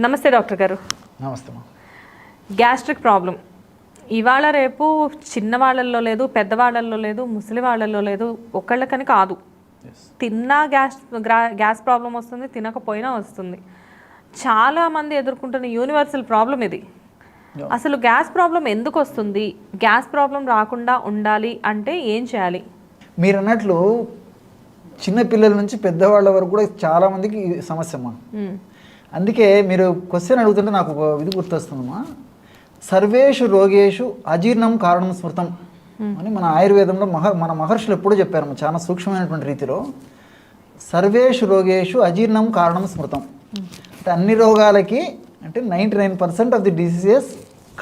నమస్తే డాక్టర్ గారు. నమస్తే. గ్యాస్ట్రిక్ ప్రాబ్లం ఇవాళ రేపు చిన్నవాళ్ళల్లో లేదు, పెద్దవాళ్ళల్లో లేదు, ముసలి వాళ్ళల్లో లేదు, ఒకళ్ళకని కాదు. తిన్నా గ్యాస్ ప్రాబ్లం వస్తుంది, తినకపోయినా వస్తుంది. చాలామంది ఎదుర్కొంటున్న యూనివర్సల్ ప్రాబ్లం ఇది. అసలు గ్యాస్ ప్రాబ్లం ఎందుకు వస్తుంది? గ్యాస్ ప్రాబ్లం రాకుండా ఉండాలి అంటే ఏం చేయాలి? మీరు అన్నట్లు చిన్నపిల్లల నుంచి పెద్దవాళ్ళ వరకు కూడా చాలామందికి సమస్య అమ్మా. అందుకే మీరు క్వశ్చన్ అడుగుతుంటే నాకు ఒక ఇది గుర్తొస్తుందమ్మా. సర్వేషు రోగేషు అజీర్ణం కారణం స్మృతం అని మన ఆయుర్వేదంలో మన మహర్షులు ఎప్పుడూ చెప్పారమ్మా, చాలా సూక్ష్మమైనటువంటి రీతిలో. సర్వేషు రోగేషు అజీర్ణం కారణం స్మృతం అంటే అన్ని రోగాలకి అంటే 99% of the diseases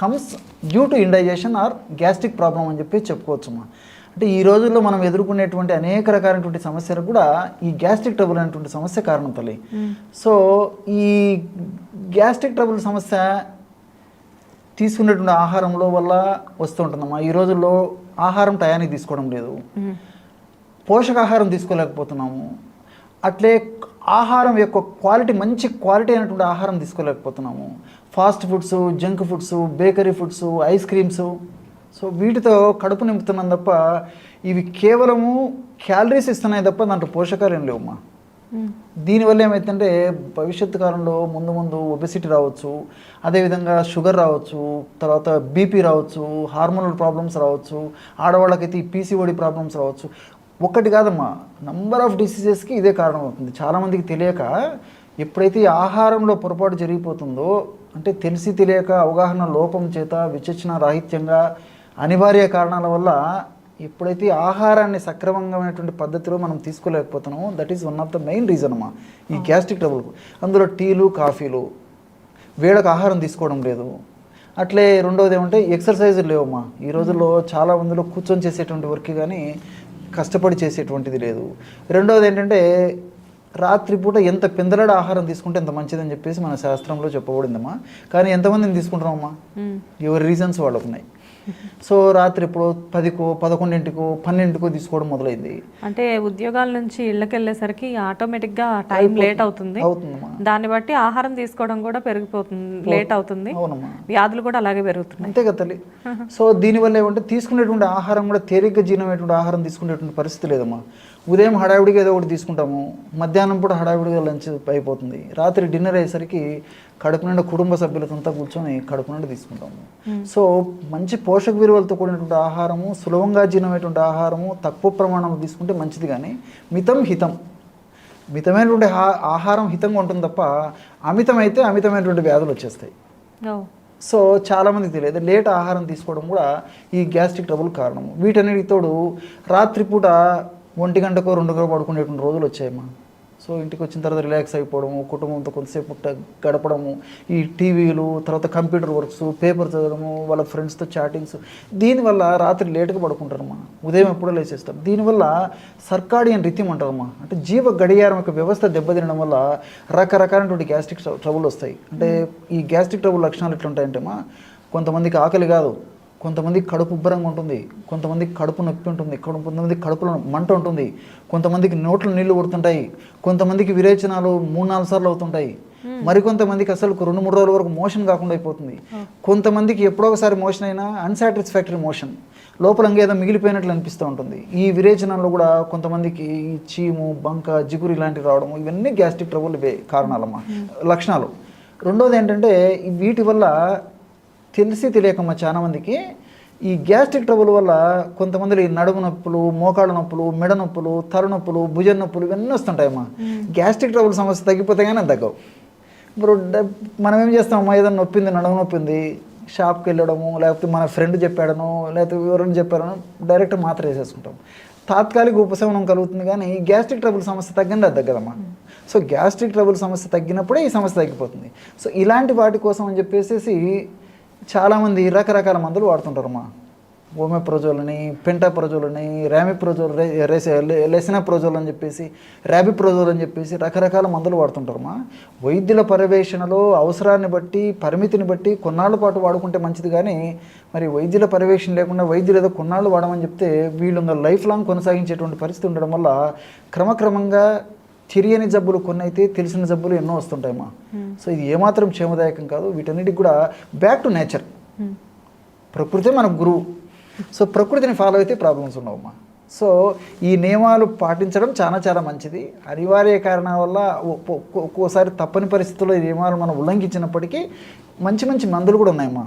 comes due to indigestion or gastric problem అని చెప్పి చెప్పుకోవచ్చమ్మా. అంటే ఈ రోజుల్లో మనం ఎదుర్కొనేటువంటి అనేక రకాలైనటువంటి సమస్యలకు కూడా ఈ గ్యాస్ట్రిక్ ట్రబుల్ అనేటువంటి సమస్య కారణం తల్లి. సో ఈ గ్యాస్ట్రిక్ ట్రబుల్ సమస్య తీసుకునేటువంటి ఆహారంలో వల్ల వస్తూ ఉంటుందమ్మా. ఈ రోజుల్లో ఆహారం టయానికి తీసుకోవడం లేదు, పోషకాహారం తీసుకోలేకపోతున్నాము. అట్లే ఆహారం యొక్క క్వాలిటీ, మంచి క్వాలిటీ అయినటువంటి ఆహారం తీసుకోలేకపోతున్నాము. Fast foods, junk foods, bakery foods, ice creams, so వీటితో కడుపు నింపుతున్నాం తప్ప ఇవి కేవలము క్యాలరీస్ ఇస్తున్నాయి తప్ప దాంట్లో పోషకాలు ఏం లేవమ్మా. దీనివల్ల ఏమైతుందంటే భవిష్యత్తు కాలంలో ముందు ఒబెసిటీ రావచ్చు, అదేవిధంగా షుగర్ రావచ్చు, తర్వాత బీపీ రావచ్చు, హార్మోనల్ ప్రాబ్లమ్స్ రావచ్చు, ఆడవాళ్ళకైతే ఈ పీసీఓడి ప్రాబ్లమ్స్ రావచ్చు. ఒక్కటి కాదమ్మా, నంబర్ ఆఫ్ డిసీజెస్కి ఇదే కారణం అవుతుంది. చాలామందికి తెలియక ఎప్పుడైతే ఆహారంలో పొరపాటు జరిగిపోతుందో, అంటే తెలిసి తెలియక అవగాహన లోపం చేత విచక్షణ రాహిత్యంగా అనివార్య కారణాల వల్ల ఎప్పుడైతే ఆహారాన్ని సక్రమంగామైనటువంటి పద్ధతిలో మనం తీసుకోలేకపోతున్నామో, that is one of the main reason అమ్మా ఈ గ్యాస్ట్రిక్ ట్రబుల్కు. అందులో టీలు, కాఫీలు, వేళకు ఆహారం తీసుకోవడం లేదు. అట్లే రెండవది ఏమంటే ఎక్సర్సైజులు లేవమ్మా. ఈ రోజుల్లో చాలా మందిలో కూర్చొని చేసేటువంటి వర్క్ కానీ కష్టపడి చేసేటువంటిది లేదు. రెండవది ఏంటంటే రాత్రిపూట ఎంత పెందలాడ ఆహారం తీసుకుంటే ఎంత మంచిదని చెప్పేసి మన శాస్త్రంలో చెప్పబడిందమ్మా. కానీ ఎంతమందిని తీసుకుంటామమ్మా? ఎవరి రీజన్స్ వాళ్ళకు ఉన్నాయి. సో రాత్రి ఇప్పుడు 10కో 11కో 12కో తీసుకోవడం మొదలైంది. అంటే ఉద్యోగాల నుంచి ఇళ్ళకి వెళ్ళేసరికి ఆటోమేటిక్గా టైం లేట్ అవుతుంది. దాన్ని బట్టి ఆహారం తీసుకోవడం కూడా పెరిగిపోతుంది, లేట్ అవుతుంది. అవునమ్మా, వ్యాధులు కూడా అలాగే పెరుగుతున్నాయి. అంతే కదా తల్లి. సో దీనివల్ల ఏమంటే తీసుకునేటువంటి ఆహారం కూడా తేలిగ్గా జీర్ణమైనటువంటి ఆహారం తీసుకునేటువంటి పరిస్థితి లేదమ్మా. ఉదయం హడావిడిగా ఏదో ఒకటి తీసుకుంటాము, మధ్యాహ్నం పూట హడావిడిగా లంచ్ అయిపోతుంది, రాత్రి డిన్నర్ అయ్యేసరికి కడుపు నిండా కుటుంబ సభ్యులతో కూర్చొని కడుపు నిండా తీసుకుంటాము. సో మంచి పోషక విలువలతో కూడినటువంటి ఆహారము, సులభంగా జీర్ణమైనటువంటి ఆహారము తక్కువ ప్రమాణంలో తీసుకుంటే మంచిది. కానీ మితం హితం, మితమైనటువంటి ఆహారం హితంగా ఉంటుంది తప్ప అమితమైతే అమితమైనటువంటి వ్యాధులు వచ్చేస్తాయి. సో చాలామందికి తెలియదు, లేట్ ఆహారం తీసుకోవడం కూడా ఈ గ్యాస్ట్రిక్ ట్రబుల్ కారణము. వీటన్నిటికి తోడు రాత్రిపూట 1 గంటకో 2 గంటకో పడుకునేటువంటి రోజులు వచ్చాయమ్మా. సో ఇంటికి వచ్చిన తర్వాత రిలాక్స్ అయిపోవడము, కుటుంబంతో కొంతసేపు గడపడము, ఈ టీవీలు, తర్వాత కంప్యూటర్ వర్క్స్, పేపర్ చదవడము, వాళ్ళ ఫ్రెండ్స్తో చాటింగ్స్, దీనివల్ల రాత్రి లేట్గా పడుకుంటారమ్మా, ఉదయం ఎప్పుడో లేచేస్తారు. దీనివల్ల సర్కాడియన్ రిథమ్ అంటారమ్మా, అంటే జీవ గడియారం యొక్క వ్యవస్థ దెబ్బతినడం వల్ల రకరకాలైనటువంటి గ్యాస్ట్రిక్ ట్రబుల్ వస్తాయి. అంటే ఈ గ్యాస్ట్రిక్ ట్రబుల్ లక్షణాలు ఎట్లుంటాయంటే అమ్మా, కొంతమందికి ఆకలి కాదు, కొంతమందికి కడుపు ఉబ్బరంగా ఉంటుంది, కొంతమందికి కడుపు నొప్పి ఉంటుంది, కొంతమందికి కడుపులో మంట ఉంటుంది, కొంతమందికి నోట్లో నీళ్లు కొడుతుంటాయి, కొంతమందికి విరేచనాలు 3-4 సార్లు అవుతుంటాయి, మరికొంతమందికి అసలు 2-3 రోజుల వరకు మోషన్ కాకుండా అయిపోతుంది, కొంతమందికి ఎప్పుడో ఒకసారి మోషన్ అయినా అన్సాటిస్ఫాక్టరీ మోషన్, లోపల ఇంకేదో మిగిలిపోయినట్లు అనిపిస్తూ ఉంటుంది. ఈ విరేచనాల్లో కూడా కొంతమందికి ఈ చీము, బంక, జిగురు ఇలాంటివి రావడం, ఇవన్నీ గ్యాస్ట్రిక్ ట్రబుల్ కారణాలమ్మా, లక్షణాలు. రెండోది ఏంటంటే వీటి వల్ల తెలిసి తెలియకమ్మా చాలామందికి ఈ గ్యాస్ట్రిక్ ట్రబుల్ వల్ల కొంతమంది నడుము నొప్పులు, మోకాళ్ళ నొప్పులు, మెడ నొప్పులు, తల నొప్పులు, భుజం నొప్పులు ఇవన్నీ వస్తుంటాయమ్మా. గ్యాస్ట్రిక్ ట్రబుల్ సమస్య తగ్గిపోతే కానీ అది తగ్గవు. ఇప్పుడు మనం ఏం చేస్తామమ్మా, ఏదైనా నొప్పింది, నడుము నొప్పింది, షాప్కి వెళ్ళడము, లేకపోతే మన ఫ్రెండ్ చెప్పాడనో లేకపోతే ఎవరైనా చెప్పారనో డైరెక్ట్ మాత్ర వేసేసుకుంటాం. తాత్కాలిక ఉపశమనం కలుగుతుంది కానీ గ్యాస్ట్రిక్ ట్రబుల్ సమస్య తగ్గింది అది తగ్గదమ్మా. సో గ్యాస్ట్రిక్ ట్రబుల్ సమస్య తగ్గినప్పుడే ఈ సమస్య తగ్గిపోతుంది. సో ఇలాంటి వాటి కోసం అని చెప్పేసి చాలామంది రకరకాల మందులు వాడుతుంటారమ్మా. ఓమెప్రోజోల్ అని, పెంటాప్రోజోల్ అని, ర్యామిప్రోజోల్, లెసినాప్రోజోల్ అని చెప్పేసి, ర్యాబిప్రోజోల్ అని చెప్పేసి రకరకాల మందులు వాడుతుంటారమ్మా. వైద్యుల పర్యవేక్షణలో అవసరాన్ని బట్టి, పరిమితిని బట్టి కొన్నాళ్ళ పాటు వాడుకుంటే మంచిది. కానీ మరి వైద్యుల పర్యవేక్షణ లేకుండా వైద్యులు ఏదో కొన్నాళ్ళు వాడమని చెప్తే వీళ్ళు లైఫ్ లాంగ్ కొనసాగించేటువంటి పరిస్థితి ఉండడం వల్ల క్రమక్రమంగా తెలియని జబ్బులు కొన్ని అయితే తెలిసిన జబ్బులు ఎన్నో వస్తుంటాయమ్మా. సో ఇది ఏమాత్రం క్షేమదాయకం కాదు. వీటన్నిటికి కూడా బ్యాక్ టు నేచర్, ప్రకృతి మనకు గురువు. సో ప్రకృతిని ఫాలో అయితే ప్రాబ్లమ్స్ ఉండవమ్మా. సో ఈ నియమాలు పాటించడం చాలా చాలా మంచిది. అనివార్య కారణాల వల్ల ఒక్కోసారి తప్పని పరిస్థితుల్లో ఈ నియమాలు మనం ఉల్లంఘించినప్పటికీ మంచి మంచి మందులు కూడా ఉన్నాయమ్మా.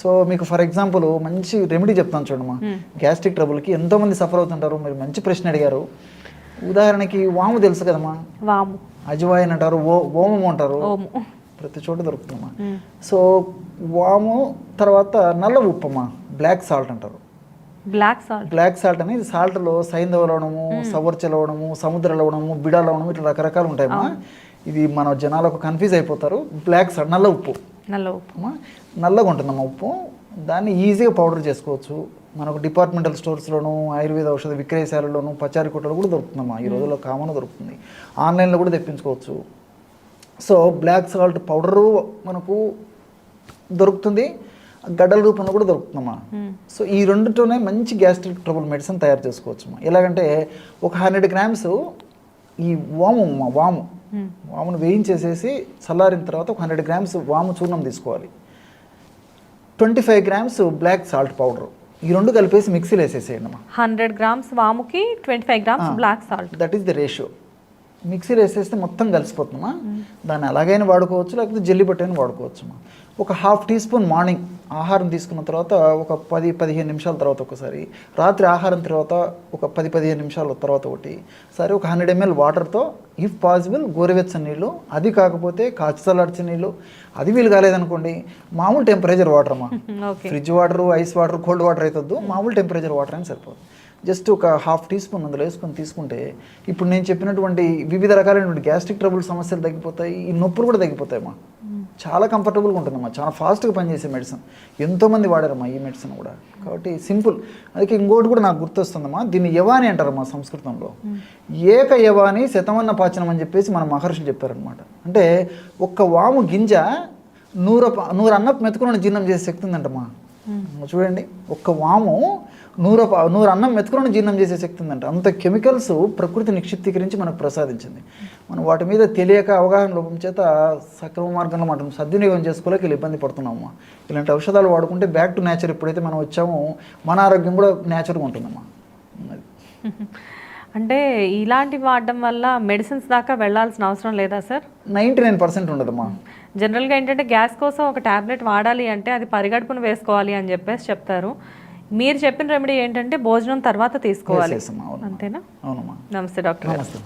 సో మీకు ఫర్ ఎగ్జాంపుల్ మంచి రెమెడీ చెప్తాను చూడమ్మా. గ్యాస్ట్రిక్ ట్రబుల్కి ఎంతోమంది సఫర్ అవుతుంటారు. మీరు మంచి ప్రశ్న అడిగారు. ఉదాహరణకి వాము తెలుసు కదమ్మా, వాము, అజవాయిన్ అంటారు, ఓమము అంటారు, ప్రతి చోట దొరుకుతుందమ్మా. సో వాము తర్వాత నల్ల ఉప్పమ్మా, బ్లాక్ సాల్ట్ అంటారు. బ్లాక్ సాల్ట్ అనేది సాల్ట్లో సైంధవ లవణము, సవర్చ లవణము, సముద్ర లవణము, బిడా లవణము, ఇట్లా రకరకాలు ఉంటాయమ్మా. ఇది మన జనాలకు కన్ఫ్యూజ్ అయిపోతారు. బ్లాక్ సాల్ట్ నల్ల ఉప్పు, నల్లగా ఉంటుందమ్మా ఉప్పు. దాన్ని ఈజీగా పౌడర్ చేసుకోవచ్చు. మనకు డిపార్ట్మెంటల్ స్టోర్స్లోను, ఆయుర్వేద ఔషధ విక్రయశాలలోను, పచారీ కొట్టలు కూడా దొరుకుతుందమ్మా. ఈ రోజుల్లో కామన్ దొరుకుతుంది. ఆన్లైన్లో కూడా తెప్పించుకోవచ్చు. సో బ్లాక్ సాల్ట్ పౌడరు మనకు దొరుకుతుంది, గడ్డల రూపంలో కూడా దొరుకుతుందమ్మా. సో ఈ రెండుతోనే మంచి గ్యాస్ట్రిక్ ట్రబుల్ మెడిసిన్ తయారు చేసుకోవచ్చమ్మా. ఎలాగంటే ఒక 100 grams ఈ వామును వేయించేసేసి చల్లారిన తర్వాత ఒక 100 grams వాము చూర్ణం తీసుకోవాలి. 25 grams బ్లాక్ సాల్ట్ పౌడర్, ఈ రెండు కలిపేసి మిక్సీలో వేసేసేయండి అమ్మా. 100 grams వాముకి 25 grams black salt, that is the ratio. మిక్సీలో వేసేస్తే మొత్తం కలిసిపోతుందమ్మా. దాన్ని అలాగైనా వాడుకోవచ్చు, లేకపోతే జల్లి పట్టైనా వాడుకోవచ్చమ్మా. ఒక 1/2 teaspoon మార్నింగ్ ఆహారం తీసుకున్న తర్వాత ఒక 10-15 నిమిషాల తర్వాత ఒకసారి, రాత్రి ఆహారం తర్వాత ఒక 10-15 నిమిషాల తర్వాత ఒకటి, సరే ఒక 100 ml వాటర్తో ఇఫ్ పాసిబుల్ గోరువెచ్చని నీళ్ళు, అది కాకపోతే కాచి చల్లార్చిన నీళ్ళు, అది వీలు కాలేదనుకోండి మామూలు టెంపరేచర్ వాటర్ అమ్మా. Fridge water, ice water, cold water అవుతుంది, మామూలు టెంపరేచర్ వాటర్ అని సరిపోదు. జస్ట్ ఒక 1/2 teaspoon అందులో వేసుకొని తీసుకుంటే ఇప్పుడు నేను చెప్పినటువంటి వివిధ రకాలైనటువంటి గ్యాస్ట్రిక్ ట్రబుల్ సమస్యలు తగ్గిపోతాయి. ఈ నొప్పులు కూడా తగ్గిపోతాయమ్మా. చాలా కంఫర్టబుల్గా ఉంటుందమ్మా. చాలా ఫాస్ట్గా పనిచేసే మెడిసిన్. ఎంతోమంది వాడారమ్మా ఈ మెడిసిన్ కూడా. కాబట్టి సింపుల్. అందుకే ఇంకోటి కూడా నాకు గుర్తొస్తుందమ్మా, దీన్ని యవాని అంటారమ్మా సంస్కృతంలో. ఏక యవాని శతమన్న పాచనం అని చెప్పేసి మన మహర్షులు చెప్పారనమాట. అంటే ఒక్క వాము గింజ 100 అన్నపు మెతుకులను జీర్ణం చేసే శక్తి ఉందంటమ్మా. చూడండి, ఒక్క వాము 100 అన్నం మెతుకులను జీర్ణం చేసే శక్తి ఉందంట. అంత కెమికల్స్ ప్రకృతి నిక్షిప్తీకరించి మనకు ప్రసాదించింది. మనం వాటి మీద తెలియక అవగాహన లోపం చేత సక్రమ మార్గంలో మనం సద్వినియోగం చేసుకోలేక వీళ్ళు ఇబ్బంది పడుతున్నామమ్మా. ఇలాంటి ఔషధాలు వాడుకుంటే బ్యాక్ టు నేచర్ ఎప్పుడైతే మనం వచ్చామో మన ఆరోగ్యం కూడా నేచర్గా ఉంటుందమ్మా. అంటే ఇలాంటి వాడడం వల్ల మెడిసిన్స్ దాకా వెళ్ళాల్సిన అవసరం లేదా సార్? 99% ఉండదమ్మా. జనరల్గా ఏంటంటే గ్యాస్ కోసం ఒక టాబ్లెట్ వాడాలి అంటే అది పరిగడుపును వేసుకోవాలి అని చెప్పేసి చెప్తారు. మీరు చెప్పిన రెమెడీ ఏంటంటే భోజనం తర్వాత తీసుకోవాలి, అంతేనా? అవునమ్మా. నమస్తే డాక్టర్. నమస్తే.